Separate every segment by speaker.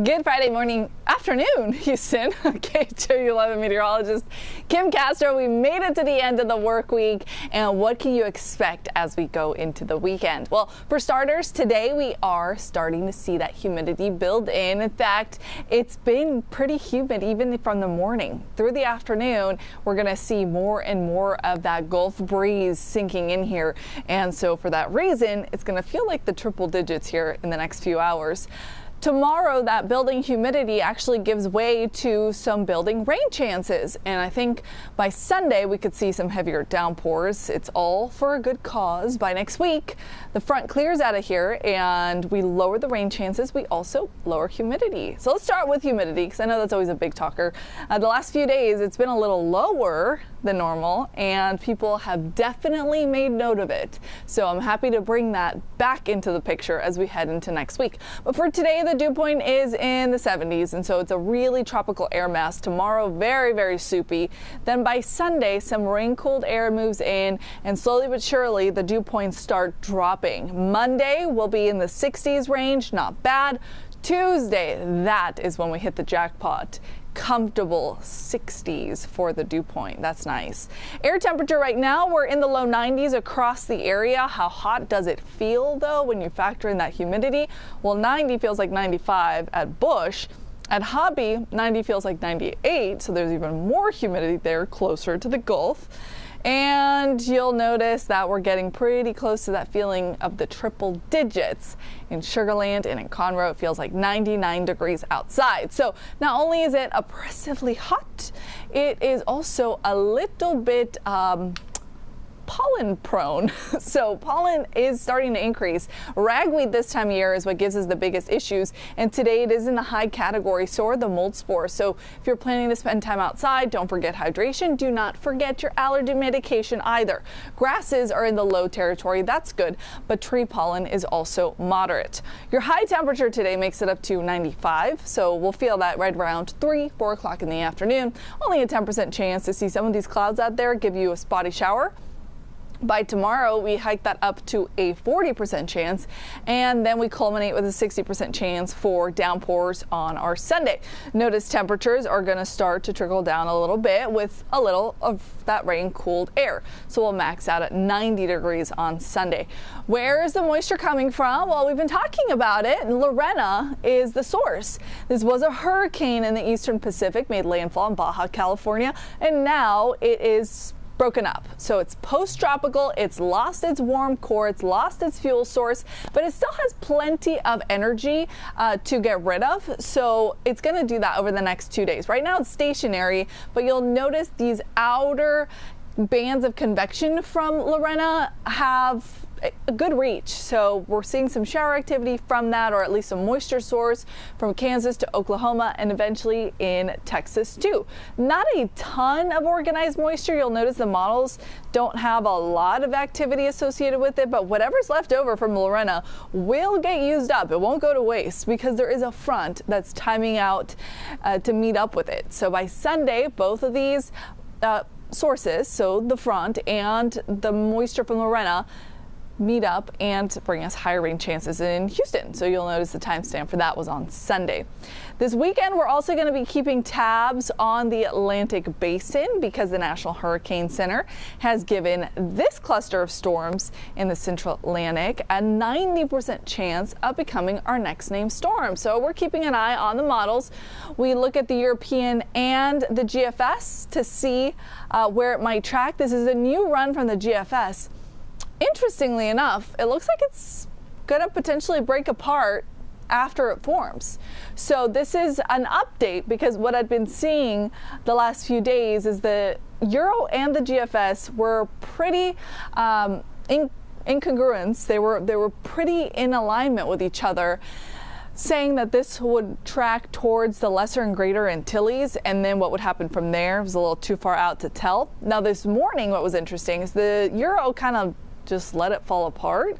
Speaker 1: Good Friday morning, afternoon, Houston. KHOU11 meteorologist Kim Castro. We made it to the end of the work week, and what can you expect as we go into the weekend? Well, for starters, today we are starting to see that humidity build in. In fact, it's been pretty humid even from the morning through the afternoon. We're going to see more and more of that Gulf breeze sinking in here, and so for that reason, it's going to feel like the triple digits here in the next few hours. Tomorrow, that building humidity actually gives way to some building rain chances, and I think by Sunday we could see some heavier downpours. It's all for a good cause. By next week, the front clears out of here and we lower the rain chances. We also lower humidity. So let's start with humidity, because I know that's always a big talker. The last few days it's been a little lower than normal, and people have definitely made note of it. So I'm happy to bring that back into the picture as we head into next week. But for today, the dew point is in the 70s, and so it's a really tropical air mass. Tomorrow, very, very soupy. Then by Sunday, some rain-cooled air moves in, and slowly but surely, the dew points start dropping. Monday will be in the 60s range, not bad. Tuesday, that is when we hit the jackpot. Comfortable 60s for the dew point. That's nice. Air temperature right now, we're in the low 90s across the area. How hot does it feel though when you factor in that humidity? Well, 90 feels like 95 at Bush. At Hobby, 90 feels like 98, so there's even more humidity there closer to the Gulf. And you'll notice that we're getting pretty close to that feeling of the triple digits. In Sugar Land and in Conroe, it feels like 99 degrees outside. So not only is it oppressively hot, it is also a little bit pollen prone. So pollen is starting to increase. Ragweed this time of year is what gives us the biggest issues, and today it is in the high category, so are the mold spores. So if you're planning to spend time outside, don't forget hydration. Do not forget your allergy medication either. Grasses are in the low territory, that's good, but tree pollen is also moderate. Your high temperature today makes it up to 95, so we'll feel that right around 4 o'clock in the afternoon. Only a 10% chance to see some of these clouds out there give you a spotty shower. By tomorrow, we hike that up to a 40% chance, and then we culminate with a 60% chance for downpours on our Sunday. Notice temperatures are going to start to trickle down a little bit with a little of that rain-cooled air. So we'll max out at 90 degrees on Sunday. Where is the moisture coming from? Well, we've been talking about it, and Lorena is the source. This was a hurricane in the eastern Pacific, made landfall in Baja California, and now it is broken up. So it's post-tropical, it's lost its warm core, it's lost its fuel source, but it still has plenty of energy to get rid of. So it's going to do that over the next 2 days. Right now it's stationary, but you'll notice these outer bands of convection from Lorena have a good reach. So we're seeing some shower activity from that, or at least some moisture source from Kansas to Oklahoma and eventually in Texas too. Not a ton of organized moisture. You'll notice the models don't have a lot of activity associated with it, but whatever's left over from Lorena will get used up. It won't go to waste because there is a front that's timing out to meet up with it. So by Sunday, both of these sources, so the front and the moisture from Lorena, meet up and bring us higher rain chances in Houston. So you'll notice the timestamp for that was on Sunday. This weekend, we're also going to be keeping tabs on the Atlantic Basin because the National Hurricane Center has given this cluster of storms in the Central Atlantic a 90% chance of becoming our next named storm. So we're keeping an eye on the models. We look at the European and the GFS to see where it might track. This is a new run from the GFS. Interestingly enough, it looks like it's going to potentially break apart after it forms. So this is an update because what I've been seeing the last few days is the Euro and the GFS were pretty incongruence. They were pretty in alignment with each other, saying that this would track towards the Lesser and Greater Antilles, and then what would happen from there was a little too far out to tell. Now this morning, what was interesting is the Euro kind of just let it fall apart.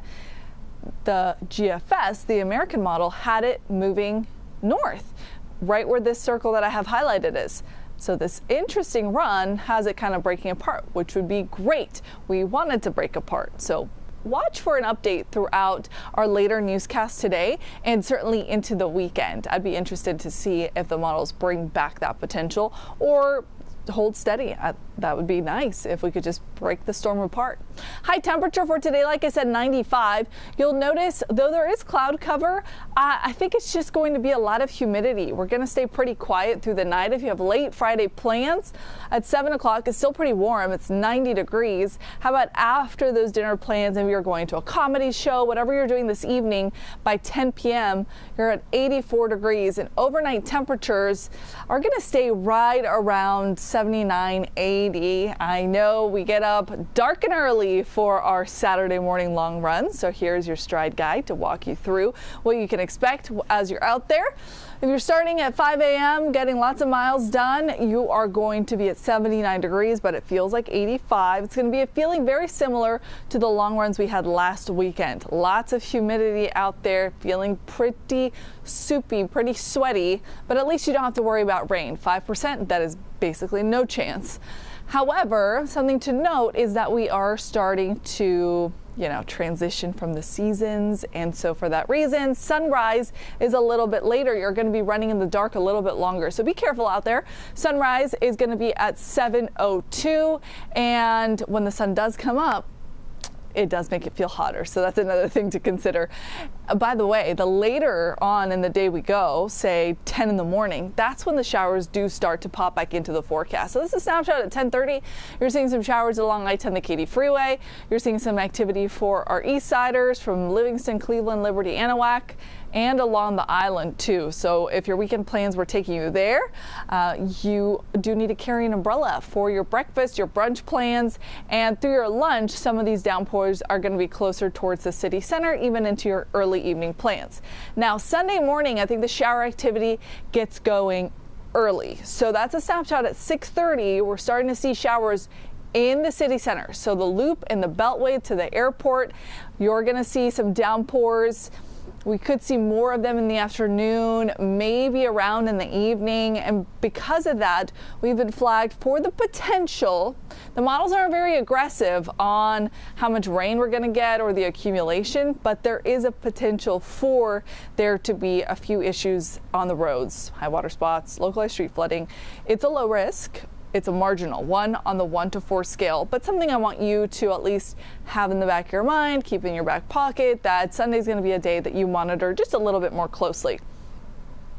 Speaker 1: The GFS, the American model, had it moving north, right where this circle that I have highlighted is. So this interesting run has it kind of breaking apart, which would be great. We want it to break apart. So watch for an update throughout our later newscast today and certainly into the weekend. I'd be interested to see if the models bring back that potential or hold steady. That would be nice if we could just break the storm apart. High temperature for today, like I said, 95. You'll notice, though there is cloud cover, I think it's just going to be a lot of humidity. We're going to stay pretty quiet through the night. If you have late Friday plans at 7 o'clock, it's still pretty warm. It's 90 degrees. How about after those dinner plans, if you're going to a comedy show, whatever you're doing this evening, by 10 p.m., you're at 84 degrees, and overnight temperatures are going to stay right around 79, 80. I know we get up dark and early for our Saturday morning long run, so here's your stride guide to walk you through what you can expect as you're out there. If you're starting at 5 a.m. getting lots of miles done, you are going to be at 79 degrees, but it feels like 85. It's going to be a feeling very similar to the long runs we had last weekend. Lots of humidity out there, feeling pretty soupy, pretty sweaty, but at least you don't have to worry about rain. 5%, that is basically no chance. However, something to note is that we are starting to transition from the seasons, and so for that reason, sunrise is a little bit later. You're going to be running in the dark a little bit longer, so be careful out there. Sunrise is going to be at 7:02, and when the sun does come up, it does make it feel hotter, so that's another thing to consider. By the way, the later on in the day we go, say 10 in the morning, that's when the showers do start to pop back into the forecast. So this is a snapshot at 10:30. You're seeing some showers along I-10, the Katy Freeway. You're seeing some activity for our East Siders from Livingston, Cleveland, Liberty, Anahuac, and along the island too. So if your weekend plans were taking you there, you do need to carry an umbrella for your breakfast, your brunch plans, and through your lunch, some of these downpours are going to be closer towards the city center, even into your early evening plans. Now, Sunday morning, I think the shower activity gets going early. So that's a snapshot at 6:30. We're starting to see showers in the city center. So the loop and the beltway to the airport, you're going to see some downpours. We could see more of them in the afternoon, maybe around in the evening, and because of that, we've been flagged for the potential. The models aren't very aggressive on how much rain we're going to get or the accumulation, but there is a potential for there to be a few issues on the roads, high water spots, localized street flooding. It's a low risk. It's a marginal one on the 1 to 4 scale, but something I want you to at least have in the back of your mind, keep in your back pocket, that Sunday's going to be a day that you monitor just a little bit more closely.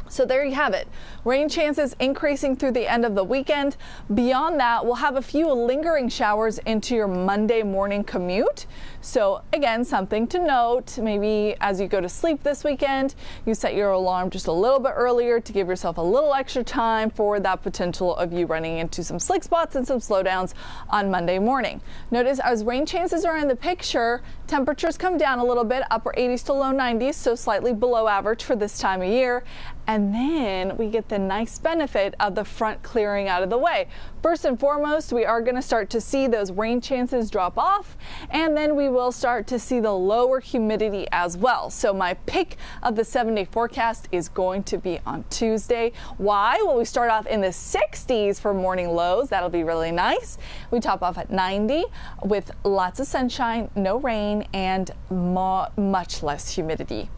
Speaker 1: So there you have it. Rain chances increasing through the end of the weekend. Beyond that, we'll have a few lingering showers into your Monday morning commute. So again, something to note, maybe as you go to sleep this weekend, you set your alarm just a little bit earlier to give yourself a little extra time for that potential of you running into some slick spots and some slowdowns on Monday morning. Notice as rain chances are in the picture, temperatures come down a little bit, upper 80s to low 90s, so slightly below average for this time of year. And then we get the nice benefit of the front clearing out of the way. First and foremost, we are going to start to see those rain chances drop off, and then we will start to see the lower humidity as well. So my pick of the 7-day forecast is going to be on Tuesday. Why? Well, we start off in the 60s for morning lows. That'll be really nice. We top off at 90 with lots of sunshine, no rain, and much less humidity.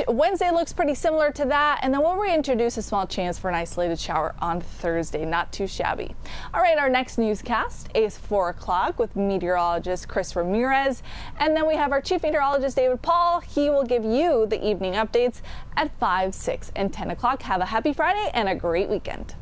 Speaker 1: Wednesday looks pretty similar to that, and then we'll reintroduce a small chance for an isolated shower on Thursday. Not too shabby. All right, our next newscast is 4 o'clock with meteorologist Chris Ramirez, and then we have our chief meteorologist David Paul. He will give you the evening updates at 5, 6, and 10 o'clock. Have a happy Friday and a great weekend.